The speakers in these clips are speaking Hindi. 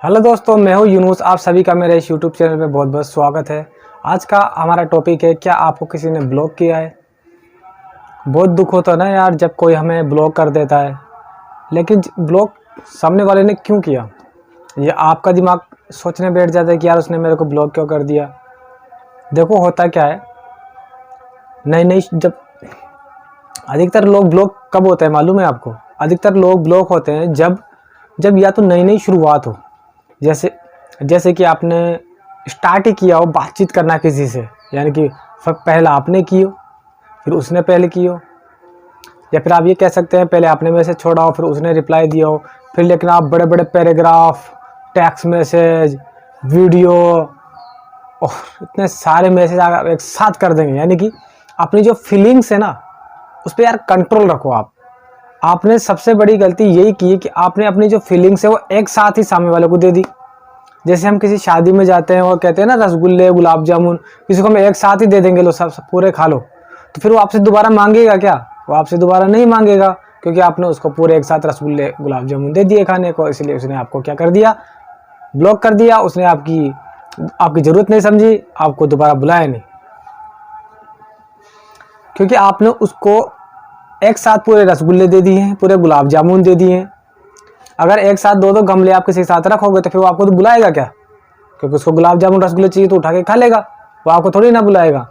हेलो दोस्तों, मैं हूं यूनुस। आप सभी का मेरे इस यूट्यूब चैनल में बहुत बहुत स्वागत है। आज का हमारा टॉपिक है, क्या आपको किसी ने ब्लॉक किया है। बहुत दुख होता है ना यार जब कोई हमें ब्लॉक कर देता है, लेकिन ब्लॉक सामने वाले ने क्यों किया, ये आपका दिमाग सोचने बैठ जाता है कि यार उसने मेरे को ब्लॉक क्यों कर दिया। देखो होता क्या है, नई नई जब अधिकतर लोग ब्लॉक कब होते हैं मालूम है आपको। अधिकतर लोग ब्लॉक होते हैं जब जब या तो नई नई शुरुआत हो, जैसे जैसे कि आपने स्टार्ट ही किया हो बातचीत करना किसी से, यानी कि पहला आपने की हो फिर उसने पहले की हो, या फिर आप ये कह सकते हैं पहले आपने मैसेज छोड़ा हो फिर उसने रिप्लाई दिया हो। फिर लेकिन आप बड़े बड़े पैराग्राफ, टेक्स्ट मैसेज, वीडियो और इतने सारे मैसेज आप एक साथ कर देंगे, यानी कि अपनी जो फीलिंग्स है ना उस पर यार कंट्रोल रखो आप। आपने सबसे बड़ी गलती यही की कि आपने अपनी जो फीलिंग्स है वो एक साथ ही सामने वाले को दे दी। जैसे हम किसी शादी में जाते हैं और कहते हैं ना रसगुल्ले गुलाब जामुन, किसी को हम एक साथ ही दे देंगे, लो सब पूरे खा लो, तो फिर वो आपसे दोबारा मांगेगा क्या? वो आपसे दोबारा नहीं मांगेगा, क्योंकि आपने उसको पूरे एक साथ रसगुल्ले गुलाब जामुन दे दिए खाने को। इसलिए उसने आपको क्या कर दिया, ब्लॉक कर दिया। उसने आपकी ज़रूरत नहीं समझी, आपको दोबारा बुलाया नहीं, क्योंकि आपने उसको एक साथ पूरे रसगुल्ले दे दिए हैं, पूरे गुलाब जामुन दे दिए हैं। अगर एक साथ दो दो गमले आप किसी के साथ रखोगे तो फिर वो आपको तो बुलाएगा क्या? क्योंकि उसको गुलाब जामुन रसगुल्ले चाहिए तो उठा के खा लेगा, वो आपको थोड़ी ना बुलाएगा।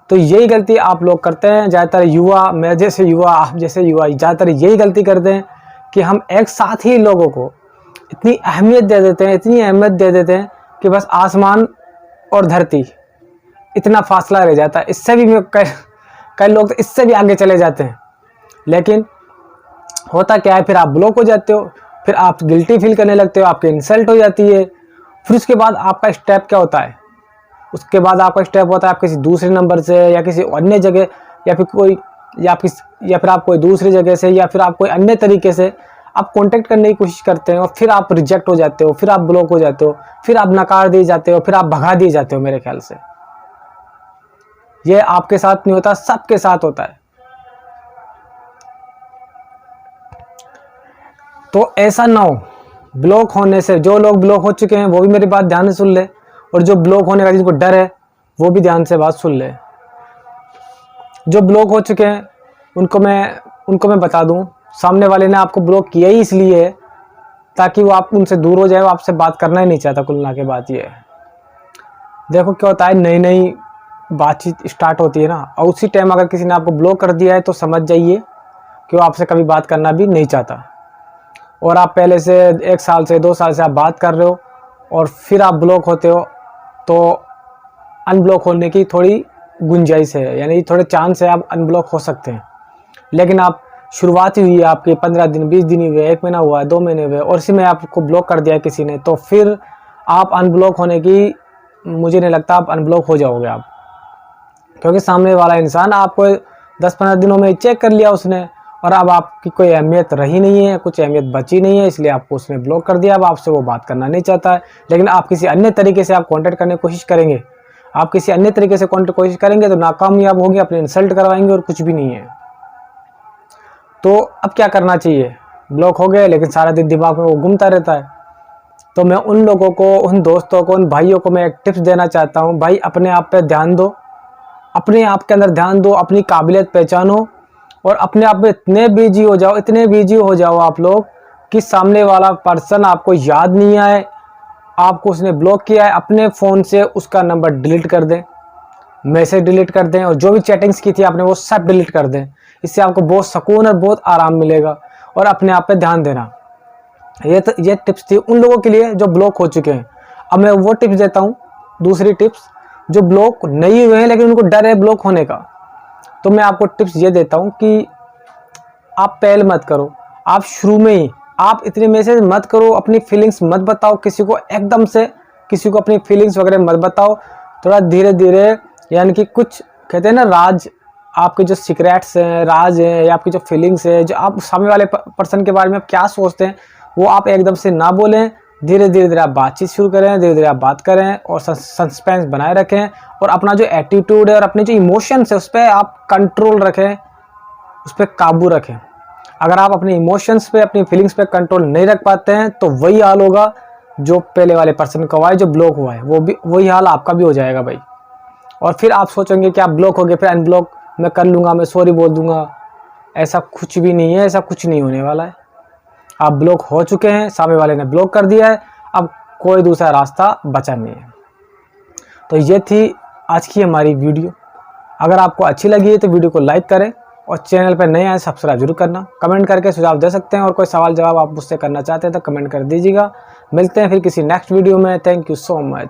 तो यही गलती आप लोग करते हैं, ज़्यादातर युवा, मैं जैसे युवा, आप जैसे युवा ज़्यादातर यही गलती करते हैं कि हम एक साथ ही लोगों को इतनी अहमियत दे देते हैं, इतनी अहमियत दे देते हैं कि बस आसमान और धरती इतना फासला रह जाता है। इससे भी कई लोग तो इससे भी आगे चले जाते हैं। लेकिन होता क्या है, फिर आप ब्लॉक हो जाते हो, फिर आप गिल्टी फील करने लगते हो, आपकी इंसल्ट हो जाती है। फिर उसके बाद आपका स्टेप क्या होता है? उसके बाद आपका स्टेप होता है आप किसी दूसरे नंबर से या किसी अन्य जगह, या फिर कोई या फिर आप कोई दूसरी जगह से, या फिर आप कोई अन्य तरीके से आप कांटेक्ट करने की कोशिश करते हैं, और फिर आप रिजेक्ट हो जाते हो, फिर आप ब्लॉक हो जाते हो, फिर आप नकार दिए जाते हो, फिर आप भगा दिए जाते हो। मेरे ख्याल से ये आपके साथ नहीं होता, सबके साथ होता है। तो ऐसा ना हो ब्लॉक होने से। जो लोग ब्लॉक हो चुके हैं वो भी मेरी बात ध्यान से सुन ले, और जो ब्लॉक होने का जिनको डर है वो भी ध्यान से बात सुन ले। जो ब्लॉक हो चुके हैं उनको मैं बता दूं, सामने वाले ने आपको ब्लॉक किया ही इसलिए है ताकि वो आप उनसे दूर हो जाए, वो आपसे बात करना ही नहीं चाहता। कुल मिला के बात ये है, देखो क्या होता है, नई नई बातचीत स्टार्ट होती है ना, और उसी टाइम अगर किसी ने आपको ब्लॉक कर दिया है तो समझ जाइए कि वो आपसे कभी बात करना भी नहीं चाहता। और आप पहले से 1 साल से 2 साल से आप बात कर रहे हो और फिर आप ब्लॉक होते हो, तो अनब्लॉक होने की थोड़ी गुंजाइश है, यानी थोड़े चांस है आप अनब्लॉक हो सकते हैं। लेकिन आप शुरुआत ही हुई है आपकी, 15 दिन 20 दिन हुए, 1 महीना हुआ, 2 महीने हुए, और इसी में आपको ब्लॉक कर दिया किसी ने, तो फिर आप अनब्लॉक होने की, मुझे नहीं लगता आप अनब्लॉक हो जाओगे आप, क्योंकि सामने वाला इंसान आपको 10-15 दिनों में चेक कर लिया उसने, और अब आपकी कोई अहमियत रही नहीं है, कुछ अहमियत बची नहीं है, इसलिए आपको उसने ब्लॉक कर दिया। अब आपसे वो बात करना नहीं चाहता है। लेकिन आप किसी अन्य तरीके से आप कांटेक्ट करने की कोशिश करेंगे, आप किसी अन्य तरीके से कांटेक्ट कोशिश करेंगे तो नाकामयाब होंगे, अपने इंसल्ट करवाएंगे और कुछ भी नहीं है। तो अब क्या करना चाहिए? ब्लॉक हो गए लेकिन सारा दिन दिमाग में वो घूमता रहता है। तो मैं उन लोगों को, उन दोस्तों को, उन भाइयों को मैं एक टिप्स देना चाहता हूँ, भाई अपने आप पे ध्यान दो, अपने आप के अंदर ध्यान दो, अपनी काबिलियत पहचानो, और अपने आप में इतने बिजी हो जाओ, इतने बिजी हो जाओ आप लोग कि सामने वाला पर्सन आपको याद नहीं आए, आपको उसने ब्लॉक किया है, अपने फ़ोन से उसका नंबर डिलीट कर दें, मैसेज डिलीट कर दें, और जो भी चैटिंग्स की थी आपने वो सब डिलीट कर दें। इससे आपको बहुत सुकून और बहुत आराम मिलेगा। और अपने आप पे ध्यान देना, ये टिप्स थी उन लोगों के लिए जो ब्लॉक हो चुके हैं। अब मैं वो टिप्स देता हूँ, दूसरी टिप्स, जो ब्लॉक नहीं हुए हैं लेकिन उनको डर है ब्लॉक होने का। तो मैं आपको टिप्स ये देता हूँ कि आप पहल मत करो, आप शुरू में ही आप इतने मैसेज मत करो, अपनी फीलिंग्स मत बताओ किसी को, एकदम से किसी को अपनी फीलिंग्स वगैरह मत बताओ। थोड़ा धीरे धीरे, यानी कि कुछ कहते हैं ना राज, आपके जो सीक्रेट्स हैं, राज हैं, या आपकी जो फीलिंग्स है, जो आप सामने वाले पर्सन के बारे में आप क्या सोचते हैं, वो आप एकदम से ना बोलें। धीरे धीरे आप बातचीत शुरू करें, धीरे धीरे आप बात करें, और सस्पेंस बनाए रखें, और अपना जो एटीट्यूड है और अपने जो इमोशंस है उस पर आप कंट्रोल रखें, उस पर काबू रखें। अगर आप अपने इमोशंस पे, अपनी फीलिंग्स पे कंट्रोल नहीं रख पाते हैं तो वही हाल होगा जो पहले वाले पर्सन का हुआ है, जो ब्लॉक हुआ है, वो भी वही हाल आपका भी हो जाएगा भाई। और फिर आप सोचेंगे कि आप ब्लॉक हो गए, फिर अनब्लॉक मैं कर लूँगा, मैं सॉरी बोल दूंगा। ऐसा कुछ भी नहीं है, ऐसा कुछ नहीं होने वाला है। आप ब्लॉक हो चुके हैं, सामने वाले ने ब्लॉक कर दिया है, अब कोई दूसरा रास्ता बचा नहीं है। तो ये थी आज की हमारी वीडियो। अगर आपको अच्छी लगी है तो वीडियो को लाइक करें और चैनल पर नए आए सब्सक्राइब जरूर करना। कमेंट करके सुझाव दे सकते हैं और कोई सवाल जवाब आप मुझसे करना चाहते हैं तो कमेंट कर दीजिएगा। मिलते हैं फिर किसी नेक्स्ट वीडियो में। Thank you so much.